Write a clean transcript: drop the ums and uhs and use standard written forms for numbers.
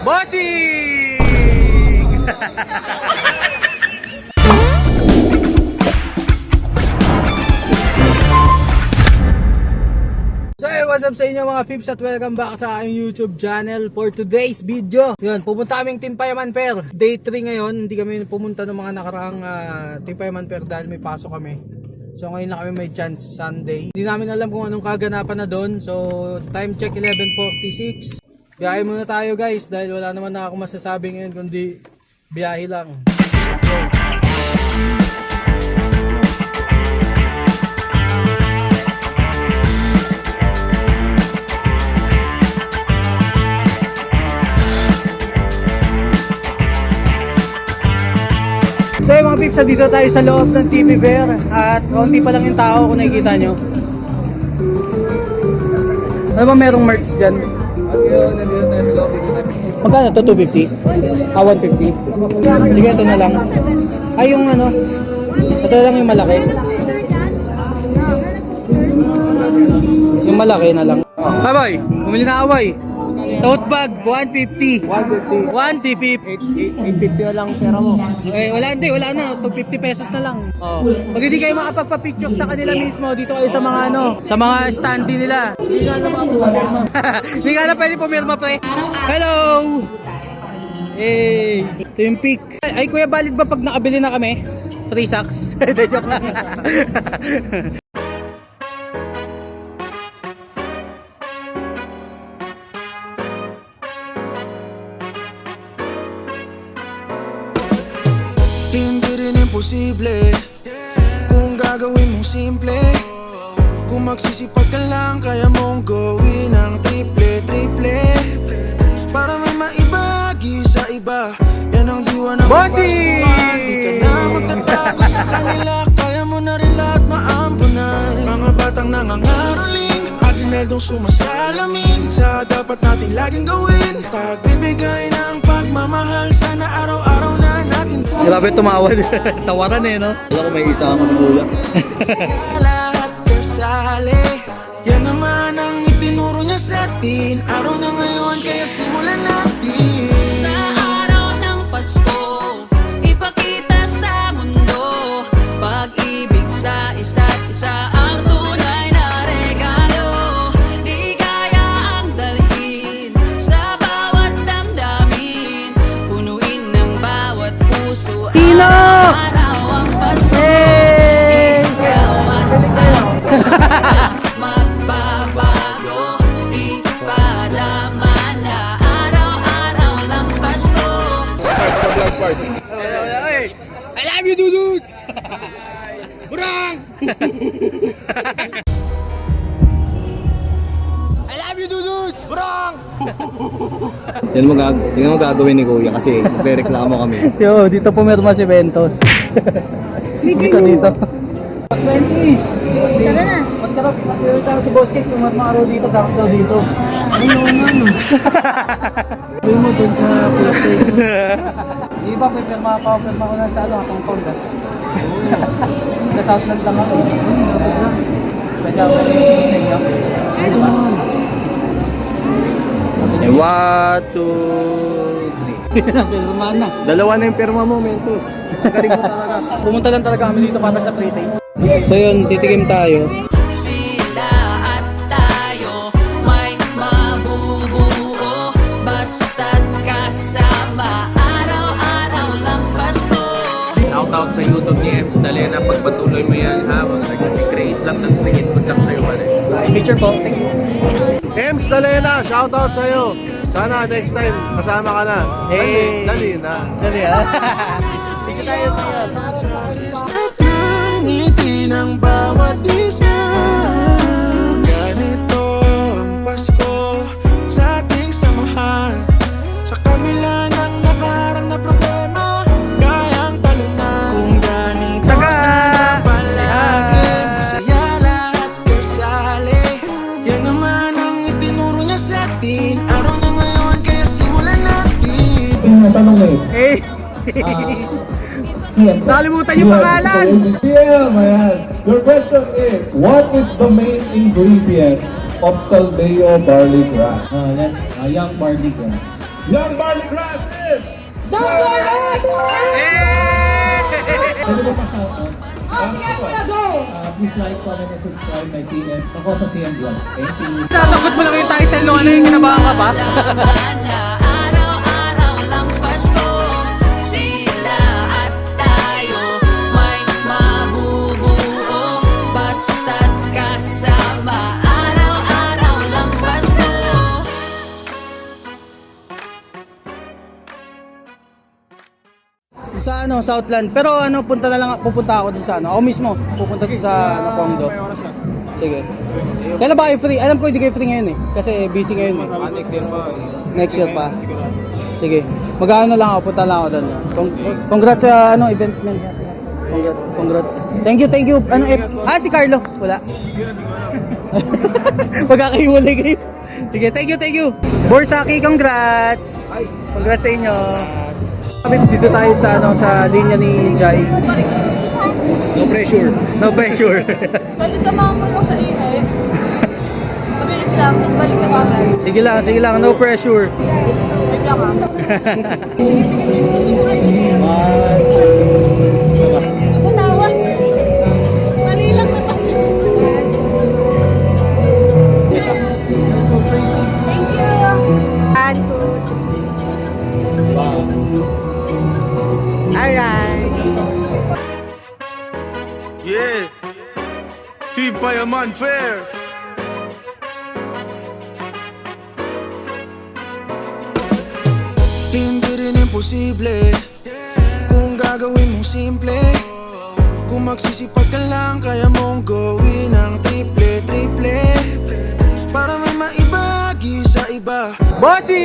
Bossing! So hey, what's up sa inyo mga peeps at welcome back sa aking YouTube channel for today's video. Yun, pupunta kaming Team Payaman Fair. Day 3 ngayon, hindi kami pumunta ng mga nakaraang Team Payaman Fair dahil may pasok kami. So ngayon lang kami may chance, Sunday. Hindi namin alam kung anong kaganapan na doon. So time check 11:46. Biyahe muna tayo guys dahil wala naman na ako masasabi ngayon kundi biyahe lang. Let's go. So yung mga peeps, dito tayo sa loob ng TV Fair at konti pa lang yung tao kung nakikita nyo. Ano ba merong merch dyan? Nandito tayo sa loob dito tayo. Magkano to? 250? 150? Sige, ito na lang. Ay yung ano, ito lang yung malaki. Yung malaki na lang. Abay, bumili na away. Tote bag, 150. 150. 850 na lang pera mo. Eh, wala na. 250 pesos na lang. Oh. Pag hindi kayo makapagpa-picture sa kanila mismo, dito kayo sa mga sa mga standee nila. Hindi nga na makapagpa-pirma. Hindi nga na pwede pumirma, pre. Hello! Hey! Ito yung pic. Ay, kuya, valid ba pag nakabili na kami? 3 sacks? Joke lang. Hindi rin imposible kung gagawin mong simple. Kung magsisipag ka lang, kaya mong gawin ang triple para may maibagi sa iba. Yan ang diwa ng Bossing! Di ka na magtatago sa kanila. Kaya mo na rin lahat maampunan. Mga batang nangangaroling, agineldong sumasalamin sa dapat natin laging gawin. Pagbibigay ng pagmamahal, sana araw-araw na natin. Grabe tumawad. Tawaran eh, no? Wala ko may isa ako ng gula. Lahat kasali, yan naman ang itinuro niya sa atin. Araw na ngayon, kaya simulan natin. Sa araw ng Pasko, ipakita sa mundo pag-ibig sa isa't isa ang tunay na regalo. Ligaya ang dalhin sa bawat damdamin, punuin ng bawat puso Tino! araw ang Pasko. Hey! Ikaw at ako magbabago, ipadama na araw-araw lang Pasko. Sa vlog parts. I love you, Dudut! Burang! I love you, Dudut! Burang! Yan mo gagawin ni Kuya kasi magre-reklamo kami. Yo, dito pumirma si Ventos. Isa dito. Boss Ventis! Tara na. Magkaroon tayo si Boss Kate, pumirma araw dito, dapat daw dito. Ano yung ano? Sabi mo dun sa PlayStation. Di ba, pwede makapapirma ko na sa atong Tonga? Sa Southland lang ako. Kaya ako sa inyo. Ano ba? 1, 2, 3. Napirma na. Dalawa na yung pirma mo, Mentos. Magaling mo talaga. Pumunta lang talaga kami dito para sa playtest. So yun, titikim tayo. Sila at tayo may mabubuo basta't kasama araw-araw lang Pasko. Shoutout sa YouTube ni Ems Dalena. Pagpatuloy mo yan ha, mag-create lang ng input lang sa'yo. Picture po. Ems Dalena, shoutout sa'yo. Sana next time kasama ka na. Hey. Dali na. Dali ha. Sige tayo. Ngiti ng bawat isa. Ganito ang Pasko sa ating samahan. Sa kabila ng nakaharang na problema, kayang talunan. Kung ganito sana palagi, masaya lahat kasali. Yan naman ang itinuro niya sa atin. Araw na ngayon, kaya simulan natin. Eh. Nakalimutan yung pangalan. Yeah, man. Your question is, what is the main ingredient of Saldeo barley grass? Young barley grass. Young Barley Grass is Pwede mo pa-shoutout? Please like, comment, and subscribe my CM. Ako sa CM Vlogs. Thank you. Sasagot mo lang yung title no ano yung kinabahan ka pa? na araw-araw lang Pasko. Sila at tayo may mabubuo. Basta't kasama. Araw-araw lang Pasko. Sa ano, Southland. Pero ano, pupunta ako dun sa ano. Ako mismo, pupunta dun sa ano, Pondo. Sige. Kailan ba kayo free? Alam ko hindi kayo free ngayon eh. Kasi busy ngayon eh. Next year pa. Next year pa. Sige. Mag-ano lang ako, punta lang ako doon. Congrats sa ano, event man. Congrats. Thank you. Ano, si Carlo. Wala. Magkakahiwalay kayo. Sige, thank you. Borsaki, congrats. Congrats sa inyo. Dito tayo sa ano, sa linya ni Jai. No pressure. No pressure. Pwede samahan mo lang sa inay. Mabilis lang, tapos balik ka agad. Sige lang, no pressure. Wait lang ah. Ako tawa. Mali lang naman. Thank you. And Yeah, Team Payaman Fair. Hindi rin imposible kung gagawin mong simple. Kung magsisipag ka lang, kaya mong gawin ang triple para may maibagi sa iba. Bossing!